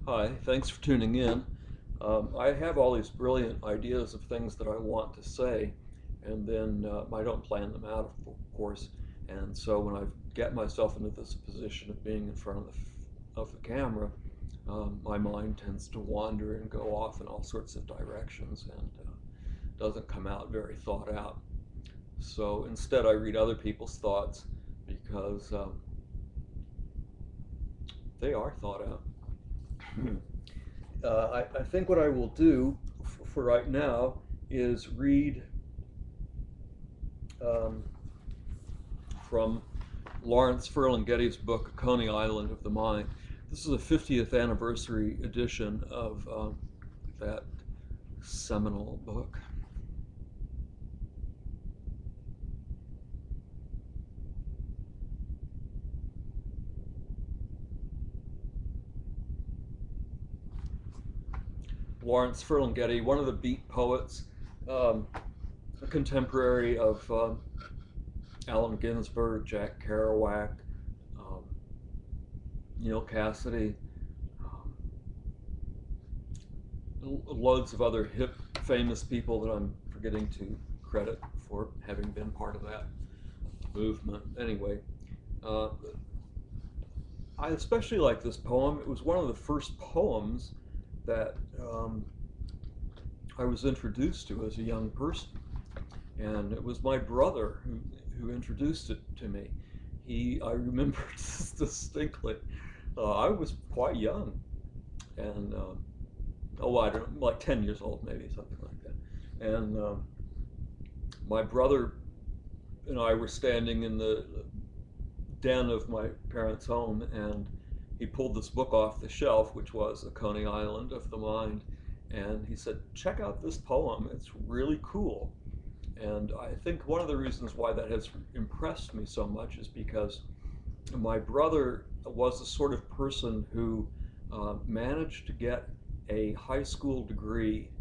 Hi, thanks for tuning in. I have all these brilliant ideas of things that I want to say, and then I don't plan them out, of course. And so when I get myself into this position of being in front of the camera, my mind tends to wander and go off in all sorts of directions and doesn't come out very thought out. So instead, I read other people's thoughts because they are thought out. I think what I will do for right now is read um, from Lawrence Ferlinghetti's book, Coney Island of the Mind. This is a 50th anniversary edition of that seminal book. Lawrence Ferlinghetti, one of the beat poets, um, a contemporary of Allen Ginsberg, Jack Kerouac, um, Neil Cassidy, um, loads of other hip, famous people that I'm forgetting to credit for having been part of that movement. Anyway, uh, I especially like this poem. It was one of the first poems that I was introduced to as a young person, and it was my brother who introduced it to me. I remember distinctly. I was quite young, and oh, I don't know, like 10 years old, maybe something like that. And my brother and I were standing in the den of my parents' home, and he pulled this book off the shelf, which was A Coney Island of the Mind, and he said, "Check out this poem. It's really cool." And I think one of the reasons why that has impressed me so much is because my brother was the sort of person who managed to get a high school degree,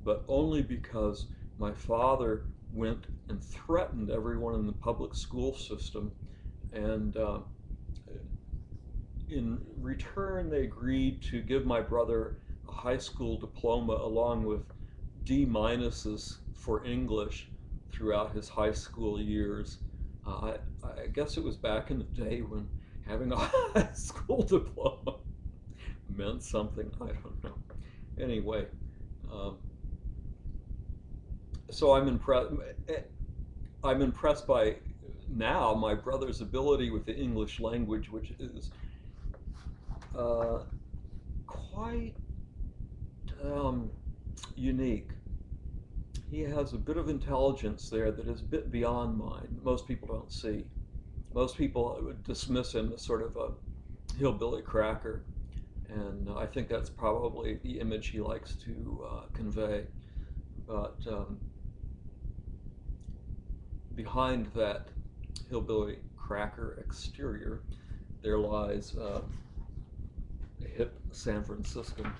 but only because my father went and threatened everyone in the public school system. And in return, they agreed to give my brother a high school diploma along with D minuses for English throughout his high school years. I guess it was back in the day when having a high school diploma meant something. I don't know. Anyway, um, so I'm impressed by now my brother's ability with the English language, which is uh, quite um, unique. He has a bit of intelligence there that is a bit beyond mine. Most people don't see. Most people would dismiss him as sort of a hillbilly cracker, and I think that's probably the image he likes to convey. But behind that hillbilly cracker exterior, there lies a hip San Franciscan.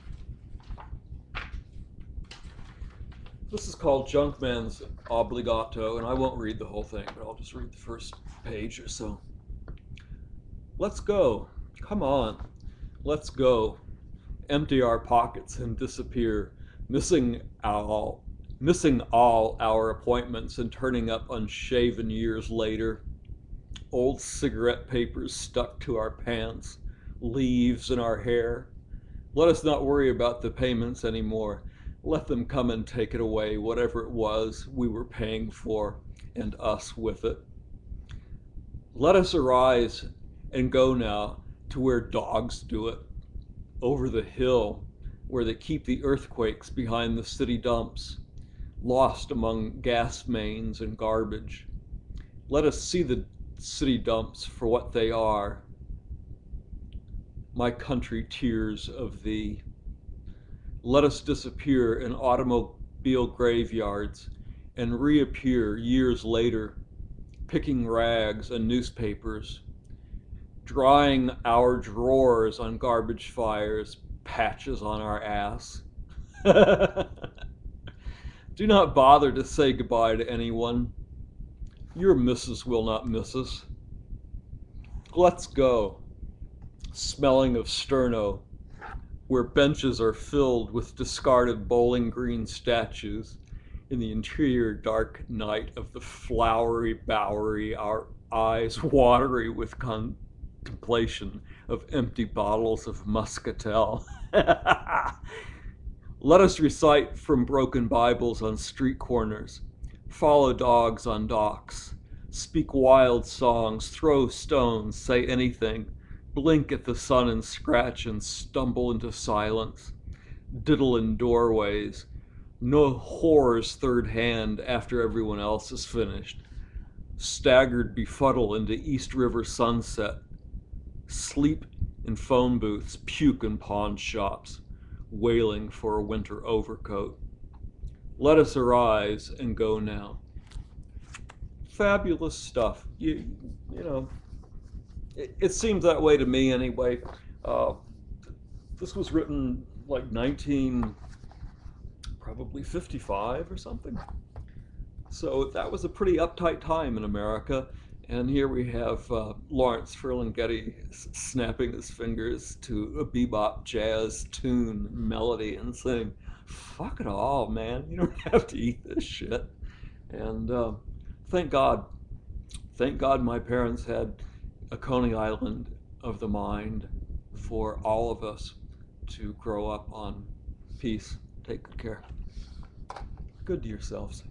This is called Junkman's Obbligato, and I won't read the whole thing, but I'll just read the first page or so. Let's go. Come on. Let's go. Empty our pockets and disappear, missing all, missing all our appointments and turning up unshaven years later. Old cigarette papers stuck to our pants, leaves in our hair. Let us not worry about the payments anymore. Let them come and take it away, whatever it was we were paying for, and us with it. Let us arise and go now to where dogs do it, over the hill where they keep the earthquakes behind the city dumps, lost among gas mains and garbage. Let us see the city dumps for what they are. My country tears of thee. Let us disappear in automobile graveyards and reappear years later, picking rags and newspapers, drying our drawers on garbage fires, patches on our ass. Do not bother to say goodbye to anyone. Your missus will not miss us. Let's go, smelling of sterno, where benches are filled with discarded Bowling Green statues in the interior dark night of the flowery Bowery, our eyes watery with contemplation of empty bottles of muscatel. Let us recite from broken Bibles on street corners, follow dogs on docks, speak wild songs, throw stones, say anything, blink at the sun and scratch and stumble into silence, diddle in doorways, no whores third hand after everyone else is finished, staggered befuddle into East River sunset, sleep in phone booths, puke in pawn shops, wailing for a winter overcoat. Let us arise and go now. Fabulous stuff. You know, it seems that way to me anyway. Uh, this was written like 19, probably 55 or something. So that was a pretty uptight time in America. And here we have Lawrence Ferlinghetti snapping his fingers to a bebop jazz tune melody and saying, fuck it all, man. You don't have to eat this shit. And thank God. Thank God my parents had a Coney Island of the mind for all of us to grow up on. Peace. Take good care. Good to yourselves.